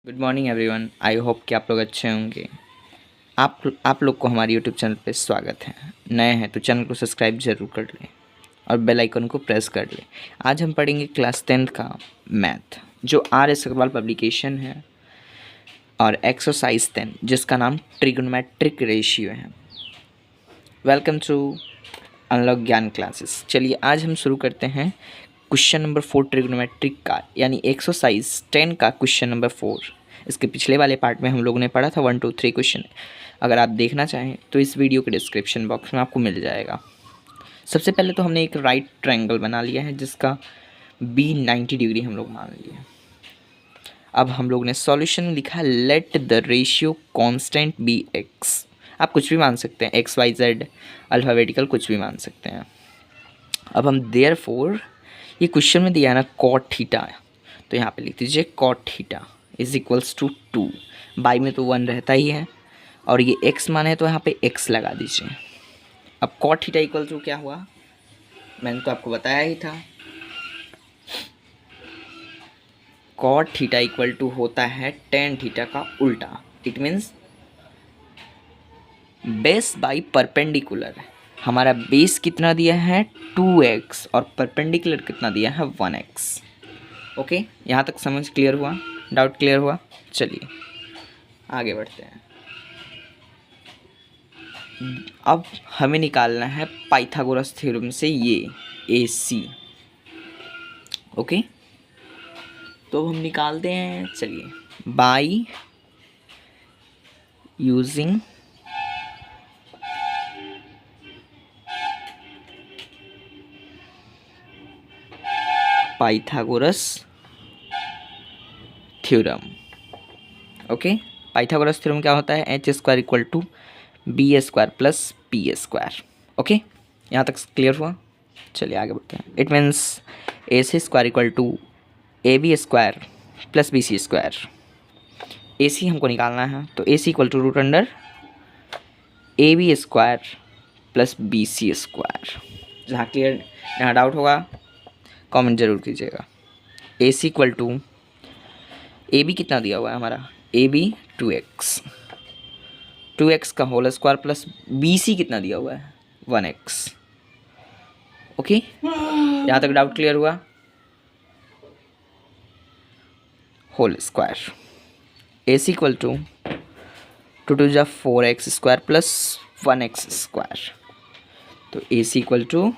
Good morning everyone. I hope कि आप लोग अच्छे होंगे। आप लोग को हमारे यूट्यूब चैनल पे स्वागत है। नए हैं तो चैनल को सब्सक्राइब जरूर कर लें और बेल आइकन को प्रेस कर लें। आज हम पढ़ेंगे क्लास 10th का मैथ, जो R.S. अग्रवाल पब्लिकेशन है, और एक्सरसाइज 10 जिसका नाम ट्रिग्नोमेट्रिक रेशियो है। वेलकम टू अनलॉक ज्ञान क्लासेस। चलिए आज हम शुरू करते हैं क्वेश्चन नंबर 4 ट्रिग्नोमेट्रिक का, यानी एक्सरसाइज 10 का क्वेश्चन नंबर 4। इसके पिछले वाले पार्ट में हम लोगों ने पढ़ा था 1 2 3 क्वेश्चन। अगर आप देखना चाहें तो इस वीडियो के डिस्क्रिप्शन बॉक्स में आपको मिल जाएगा। सबसे पहले तो हमने एक राइट ट्रायंगल बना लिया है जिसका बी 90 डिग्री हम लोग मान लिया। अब हम लोग ने सॉल्यूशन लिखा, let the ratio constant be x. आप कुछ भी मान सकते हैं, एक्स वाई जेड अल्फ़ाबेटिकल कुछ भी मान सकते हैं। अब हम देयरफॉर, ये क्वेश्चन में दिया है ना कॉट थीटा, तो यहाँ पे लिख दीजिए cot theta is equals to 2। By में तो 1 रहता ही है और ये x मान है तो यहाँ पे x लगा दीजिए। अब कॉट थीटा इक्वल टू क्या हुआ, मैंने तो आपको बताया ही था। कॉट थीटा इक्वल टू होता है टेन थीटा का उल्टा। It means base by perpendicular. हमारा बेस कितना दिया है 2x और परपेंडिकुलर कितना दिया है 1x। ओके, यहाँ तक समझ क्लियर हुआ, डाउट क्लियर हुआ। चलिए आगे बढ़ते हैं। अब हमें निकालना है पाइथागोरस थ्योरम से ये AC। ओके, तो हम निकालते हैं। चलिए, by using Pythagoras theorem. Okay, Pythagoras theorem क्या होता है, h² equal to b² plus p²। Okay, यहाँ तक क्लियर हुआ। चलिए आगे बढ़ते हैं। It means AC² equal to AB² plus BC²। AC हमको निकालना है तो AC equal to root under AB² plus BC²। जहाँ क्लियर, यहाँ डाउट होगा कमेंट जरूर कीजिएगा। AC इक्वल टू AB कितना दिया हुआ है हमारा, AB 2x का होल स्क्वायर प्लस BC कितना दिया हुआ है 1x। ओके, यहाँ तक डाउट क्लियर हुआ। Whole square AC equal to 2 जा 4x² प्लस 1x²। तो AC equal to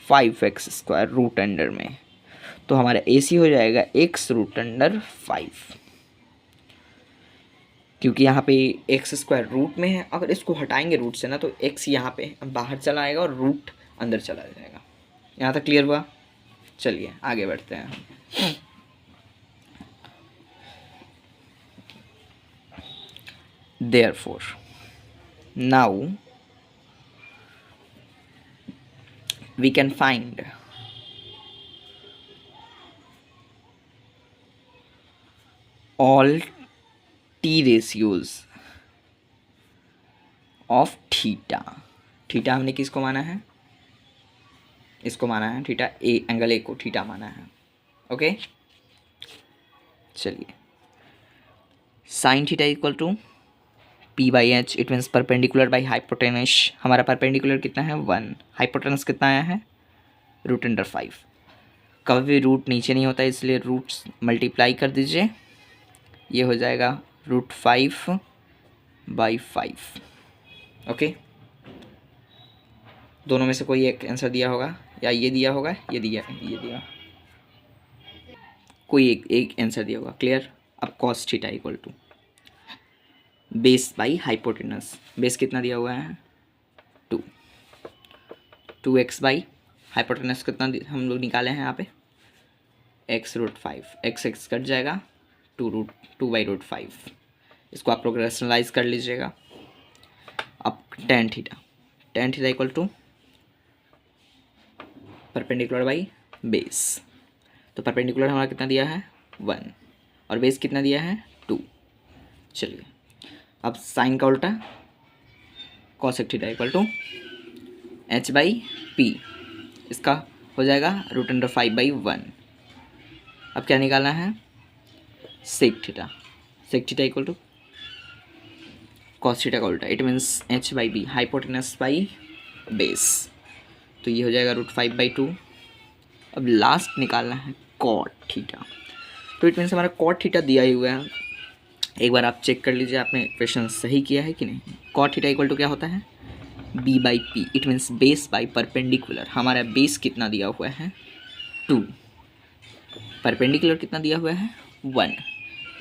5x² root under में, तो हमारा AC हो जाएगा x रूट अंडर 5, क्योंकि यहाँ पे x² रूट में है। अगर इसको हटाएंगे रूट से ना तो x यहाँ पे बाहर चला आएगा और रूट अंदर चला जाएगा। यहाँ तक क्लियर हुआ। चलिए आगे बढ़ते हैं। Therefore, now we can find all t ratios of theta। Theta हमने किसको माना है, इसको माना है थीटा ए, एंगल ए को थीटा माना है। ओके, चलिए sine theta equal to p/h। It means perpendicular by hypotenuse. हमारा परपेंडिकुलर कितना है 1, हाइपोटेनस कितना आया है रूट अंडर 5। कभी भी रूट नीचे नहीं होता इसलिए रूट्स मल्टीप्लाई कर दीजिए, ये हो जाएगा √5/5। ओके, दोनों में से कोई एक आंसर दिया होगा, या ये दिया होगा, ये दिया, कोई एक आंसर दिया होगा। क्लियर। अब cos theta equal to base by hypotenuse. Base कितना दिया हुआ है 2x बाई हाइपोटेनस कितना हम लोग निकाले हैं यहाँ पे x रूट 5। x कट जाएगा 2/5। इसको आप लोग रेशनलाइज कर लीजिएगा। अब tan theta equal to perpendicular by base. तो परपेंडिकुलर हमारा कितना दिया है 1 और बेस कितना दिया है 2। चलिए अब साइन का उल्टा, cosec theta equal to h/p। इसका हो जाएगा रूट अंडर 5/1। अब क्या निकालना है sec theta. Sec theta equal to cos theta का उल्टा, it means H by B, hypotenuse by base, तो ये हो जाएगा √5/2। अब लास्ट निकालना है कॉट थीटा, तो इट मीन्स हमारा कॉट थीटा दिया ही हुआ है। एक बार आप चेक कर लीजिए आपने क्वेश्चन सही किया है कि नहीं। कॉट थीटा इक्वल टू क्या होता है, b/p, it means base by perpendicular. हमारा बेस कितना दिया हुआ है 2, परपेंडिकुलर कितना दिया हुआ है 1,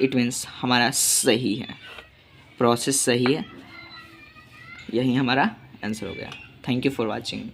इट मीन्स हमारा सही है, प्रोसेस सही है, यही हमारा आंसर हो गया। Thank you for watching.